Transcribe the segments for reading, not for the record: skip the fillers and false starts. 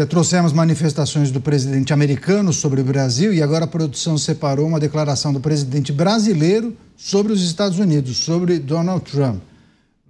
Trouxemos manifestações do presidente americano sobre o Brasil e agora a produção separou uma declaração do presidente brasileiro sobre os Estados Unidos, sobre Donald Trump.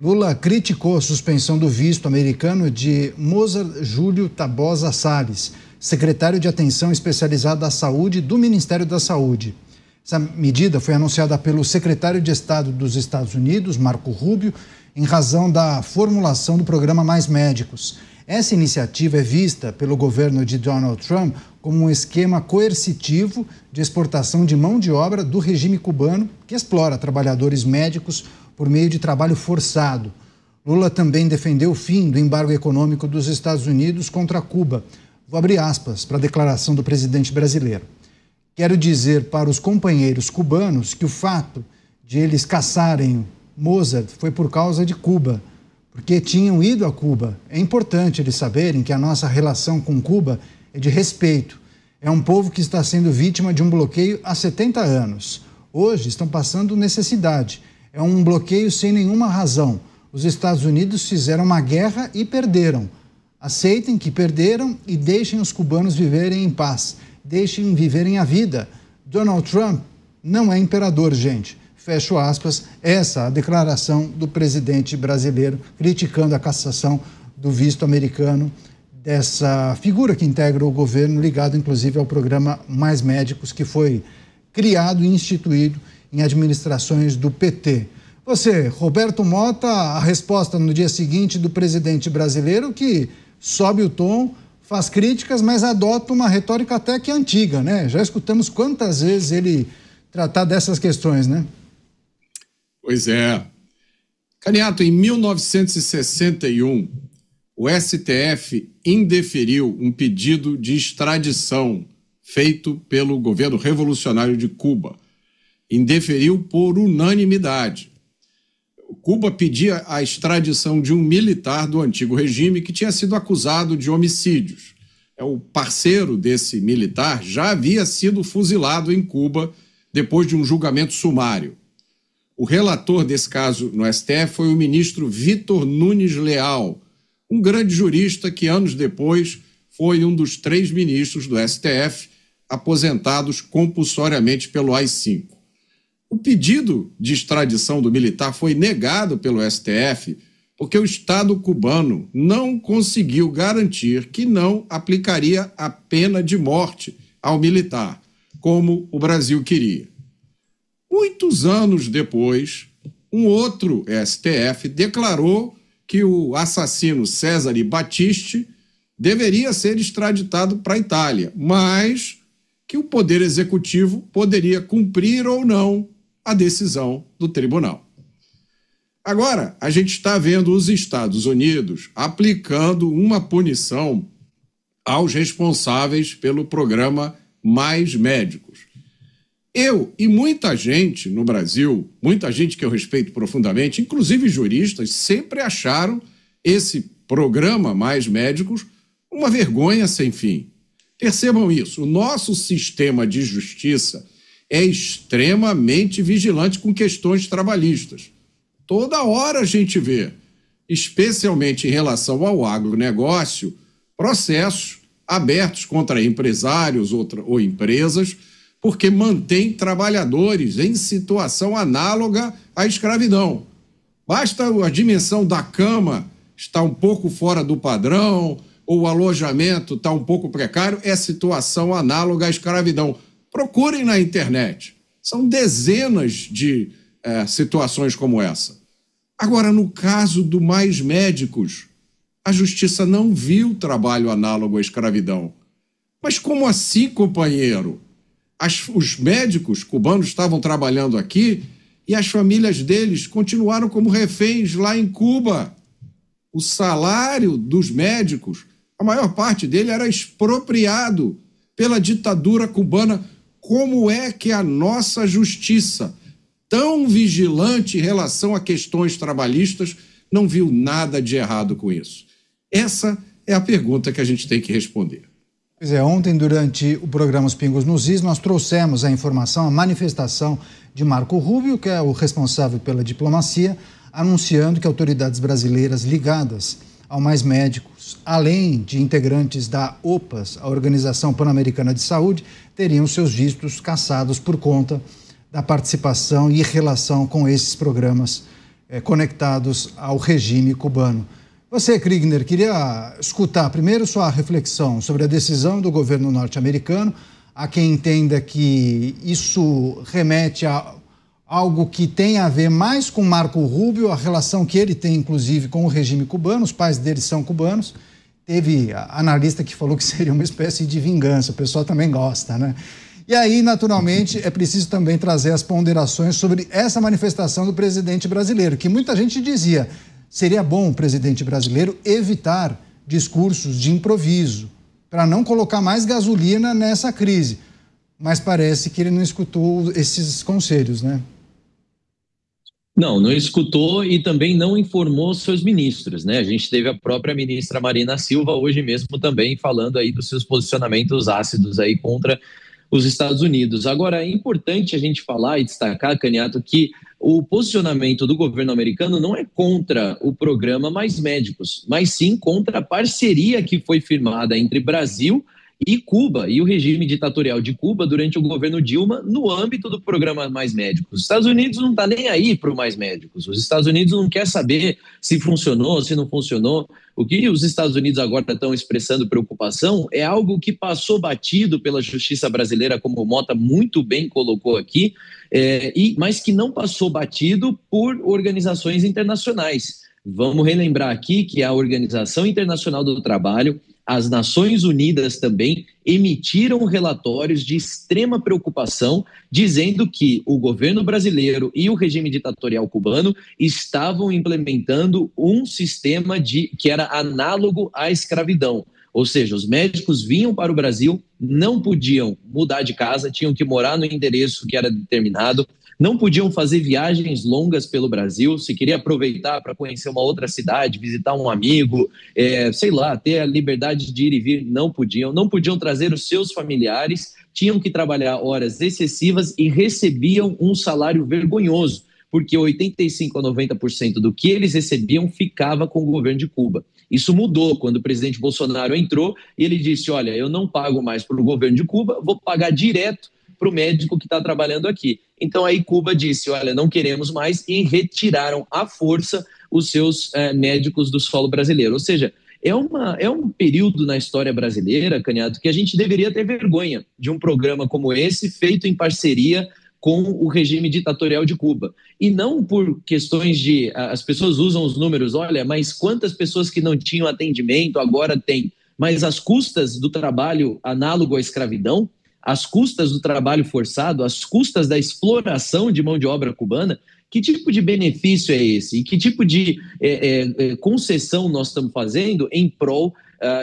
Lula criticou a suspensão do visto americano de Mozart Júlio Tabosa Salles, secretário de Atenção Especializada à Saúde do Ministério da Saúde. Essa medida foi anunciada pelo secretário de Estado dos Estados Unidos, Marco Rubio, em razão da formulação do programa Mais Médicos. Essa iniciativa é vista pelo governo de Donald Trump como um esquema coercitivo de exportação de mão de obra do regime cubano que explora trabalhadores médicos por meio de trabalho forçado. Lula também defendeu o fim do embargo econômico dos Estados Unidos contra Cuba. Vou abrir aspas para a declaração do presidente brasileiro. Quero dizer para os companheiros cubanos que o fato de eles caçarem Mozart foi por causa de Cuba, porque tinham ido a Cuba. É importante eles saberem que a nossa relação com Cuba é de respeito. É um povo que está sendo vítima de um bloqueio há 70 anos. Hoje estão passando necessidade. É um bloqueio sem nenhuma razão. Os Estados Unidos fizeram uma guerra e perderam. Aceitem que perderam e deixem os cubanos viverem em paz. Deixem viverem a vida. Donald Trump não é imperador, gente. Fecho aspas, essa a declaração do presidente brasileiro criticando a cassação do visto americano dessa figura que integra o governo, ligado inclusive ao programa Mais Médicos, que foi criado e instituído em administrações do PT. Você, Roberto Mota, a resposta no dia seguinte do presidente brasileiro que sobe o tom, faz críticas, mas adota uma retórica até que antiga, né? Já escutamos quantas vezes ele tratar dessas questões, né? Pois é. Caniato, em 1961, o STF indeferiu um pedido de extradição feito pelo governo revolucionário de Cuba. Indeferiu por unanimidade. Cuba pedia a extradição de um militar do antigo regime que tinha sido acusado de homicídios. O parceiro desse militar já havia sido fuzilado em Cuba depois de um julgamento sumário. O relator desse caso no STF foi o ministro Vitor Nunes Leal, um grande jurista que anos depois foi um dos 3 ministros do STF aposentados compulsoriamente pelo AI-5. O pedido de extradição do militar foi negado pelo STF porque o Estado cubano não conseguiu garantir que não aplicaria a pena de morte ao militar, como o Brasil queria. Muitos anos depois, um outro STF declarou que o assassino Cesare Battisti deveria ser extraditado para a Itália, mas que o Poder Executivo poderia cumprir ou não a decisão do tribunal. Agora, a gente está vendo os Estados Unidos aplicando uma punição aos responsáveis pelo programa Mais Médicos. Eu e muita gente no Brasil, muita gente que eu respeito profundamente, inclusive juristas, sempre acharam esse programa Mais Médicos uma vergonha sem fim. Percebam isso, o nosso sistema de justiça é extremamente vigilante com questões trabalhistas. Toda hora a gente vê, especialmente em relação ao agronegócio, processos abertos contra empresários ou empresas, porque mantém trabalhadores em situação análoga à escravidão. Basta a dimensão da cama estar um pouco fora do padrão, ou o alojamento está um pouco precário, é situação análoga à escravidão. Procurem na internet. São dezenas de situações como essa. Agora, no caso do Mais Médicos, a justiça não viu trabalho análogo à escravidão. Mas como assim, companheiro? Os médicos cubanos estavam trabalhando aqui e as famílias deles continuaram como reféns lá em Cuba. O salário dos médicos, a maior parte dele era expropriado pela ditadura cubana. Como é que a nossa justiça, tão vigilante em relação a questões trabalhistas, não viu nada de errado com isso? Essa é a pergunta que a gente tem que responder. Pois é, ontem, durante o programa Os Pingos nos Is, nós trouxemos a informação, a manifestação de Marco Rubio, que é o responsável pela diplomacia, anunciando que autoridades brasileiras ligadas ao Mais Médicos, além de integrantes da OPAS, a Organização Pan-Americana de Saúde, teriam seus vistos cassados por conta da participação e relação com esses programas conectados ao regime cubano. Você, Kriegner, queria escutar primeiro sua reflexão sobre a decisão do governo norte-americano. Há quem entenda que isso remete a algo que tem a ver mais com Marco Rubio, a relação que ele tem, inclusive, com o regime cubano. Os pais dele são cubanos. Teve analista que falou que seria uma espécie de vingança. O pessoal também gosta, né? E aí, naturalmente, é preciso também trazer as ponderações sobre essa manifestação do presidente brasileiro, que muita gente dizia, seria bom o presidente brasileiro evitar discursos de improviso, para não colocar mais gasolina nessa crise. Mas parece que ele não escutou esses conselhos, né? Não escutou e também não informou seus ministros, né? A gente teve a própria ministra Marina Silva hoje mesmo também falando aí dos seus posicionamentos ácidos aí contra os Estados Unidos. Agora, é importante a gente falar e destacar, Caniato, que o posicionamento do governo americano não é contra o programa Mais Médicos, mas sim contra a parceria que foi firmada entre Brasil e Cuba, e o regime ditatorial de Cuba durante o governo Dilma no âmbito do programa Mais Médicos. Os Estados Unidos não está nem aí para o Mais Médicos. Os Estados Unidos não quer saber se funcionou, se não funcionou. O que os Estados Unidos agora estão expressando preocupação é algo que passou batido pela justiça brasileira, como o Mota muito bem colocou aqui, mas que não passou batido por organizações internacionais. Vamos relembrar aqui que a Organização Internacional do Trabalho, as Nações Unidas também emitiram relatórios de extrema preocupação, dizendo que o governo brasileiro e o regime ditatorial cubano estavam implementando um sistema que era análogo à escravidão. Ou seja, os médicos vinham para o Brasil, não podiam mudar de casa, tinham que morar no endereço que era determinado, não podiam fazer viagens longas pelo Brasil, se queria aproveitar para conhecer uma outra cidade, visitar um amigo, ter a liberdade de ir e vir, não podiam trazer os seus familiares, tinham que trabalhar horas excessivas e recebiam um salário vergonhoso, porque 85% a 90% do que eles recebiam ficava com o governo de Cuba. Isso mudou quando o presidente Bolsonaro entrou e ele disse, olha, eu não pago mais para o governo de Cuba, vou pagar direto para o médico que está trabalhando aqui. Então aí Cuba disse, olha, não queremos mais, e retiraram à força os seus médicos do solo brasileiro. Ou seja, é um período na história brasileira, Caniato, que a gente deveria ter vergonha de um programa como esse, feito em parceria com o regime ditatorial de Cuba. E não por questões de... As pessoas usam os números, olha, mas quantas pessoas que não tinham atendimento agora têm? Mas às custas do trabalho análogo à escravidão, às custas do trabalho forçado, às custas da exploração de mão de obra cubana, que tipo de benefício é esse? E que tipo de concessão nós estamos fazendo em prol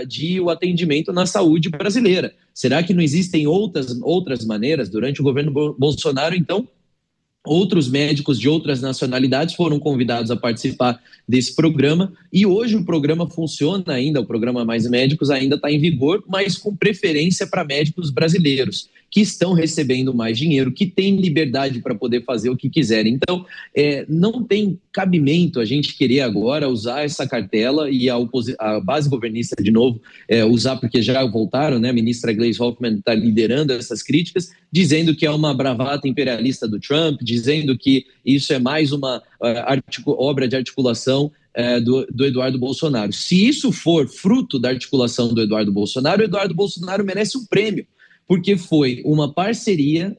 de o atendimento na saúde brasileira? Será que não existem outras maneiras? Durante o governo Bolsonaro, então, outros médicos de outras nacionalidades foram convidados a participar desse programa e hoje o programa funciona ainda, o programa Mais Médicos ainda está em vigor, mas com preferência para médicos brasileiros que estão recebendo mais dinheiro, que têm liberdade para poder fazer o que quiserem. Então, não tem cabimento a gente querer agora usar essa cartela e a base governista, de novo, usar, porque já voltaram, né? A ministra Gleisi Hoffmann está liderando essas críticas, dizendo que é uma bravata imperialista do Trump, dizendo que isso é mais uma obra de articulação do Eduardo Bolsonaro. Se isso for fruto da articulação do Eduardo Bolsonaro, o Eduardo Bolsonaro merece um prêmio, porque foi uma parceria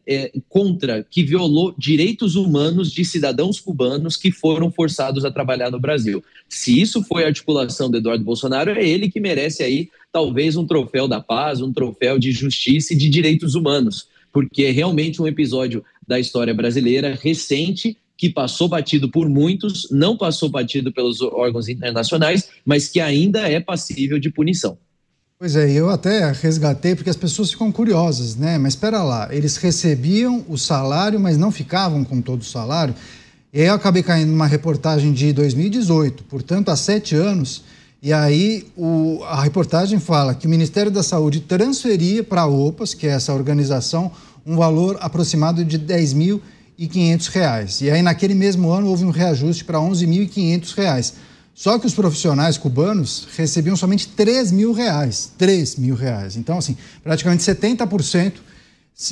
que violou direitos humanos de cidadãos cubanos que foram forçados a trabalhar no Brasil. Se isso foi a articulação do Eduardo Bolsonaro, é ele que merece aí talvez um troféu da paz, um troféu de justiça e de direitos humanos, porque é realmente um episódio da história brasileira recente que passou batido por muitos, não passou batido pelos órgãos internacionais, mas que ainda é passível de punição. Pois é, eu até resgatei, porque as pessoas ficam curiosas, né? Mas espera lá, eles recebiam o salário, mas não ficavam com todo o salário. E aí eu acabei caindo numa reportagem de 2018, portanto, há 7 anos. E aí a reportagem fala que o Ministério da Saúde transferia para a OPAS, que é essa organização, um valor aproximado de R$10.500. E aí, naquele mesmo ano, houve um reajuste para R$11.500. Só que os profissionais cubanos recebiam somente R$3.000. R$3.000. Então, assim, praticamente 70%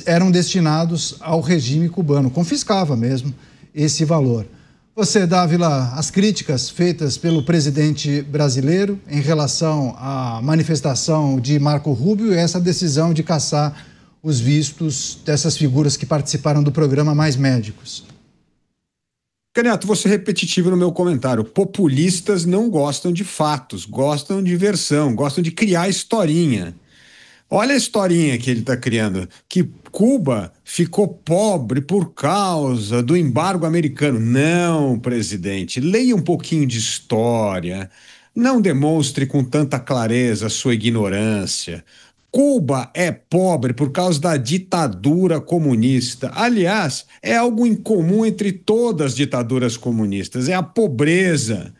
eram destinados ao regime cubano. Confiscava mesmo esse valor. Você, Dávila, as críticas feitas pelo presidente brasileiro em relação à manifestação de Marco Rubio e essa decisão de cassar os vistos dessas figuras que participaram do programa Mais Médicos. Caniato, vou ser repetitivo no meu comentário. Populistas não gostam de fatos, gostam de versão, gostam de criar historinha. Olha a historinha que ele está criando, que Cuba ficou pobre por causa do embargo americano. Não, presidente, leia um pouquinho de história. Não demonstre com tanta clareza a sua ignorância. Cuba é pobre por causa da ditadura comunista. Aliás, é algo incomum entre todas as ditaduras comunistas, é a pobreza.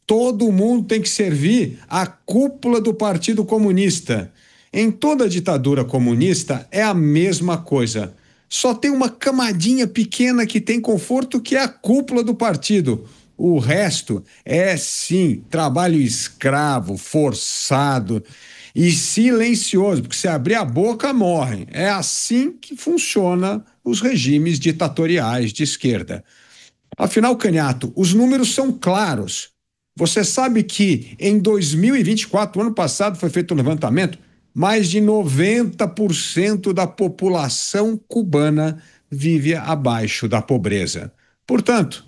Todo mundo tem que servir à cúpula do Partido Comunista. Em toda ditadura comunista é a mesma coisa. Só tem uma camadinha pequena que tem conforto, que é a cúpula do partido. O resto é, sim, trabalho escravo, forçado e silencioso, porque se abrir a boca, morrem. É assim que funcionam os regimes ditatoriais de esquerda. Afinal, Caniato, os números são claros. Você sabe que em 2024, ano passado, foi feito um levantamento, mais de 90% da população cubana vive abaixo da pobreza. Portanto,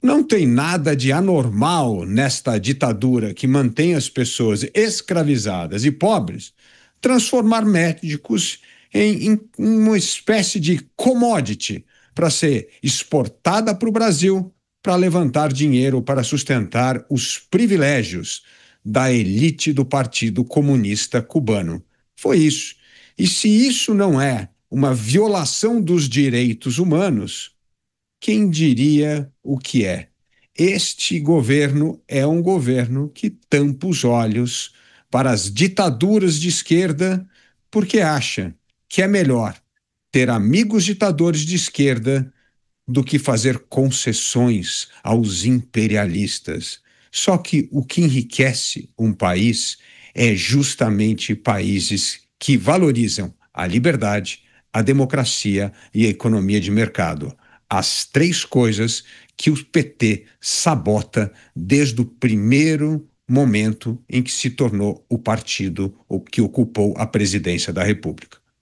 não tem nada de anormal nesta ditadura que mantém as pessoas escravizadas e pobres transformar médicos em uma espécie de commodity para ser exportada para o Brasil para levantar dinheiro para sustentar os privilégios da elite do Partido Comunista Cubano. Foi isso. E se isso não é uma violação dos direitos humanos, quem diria o que é? Este governo é um governo que tampa os olhos para as ditaduras de esquerda porque acha que é melhor ter amigos ditadores de esquerda do que fazer concessões aos imperialistas. Só que o que enriquece um país é justamente países que valorizam a liberdade, a democracia e a economia de mercado. As três coisas que o PT sabota desde o primeiro momento em que se tornou o partido que ocupou a presidência da República.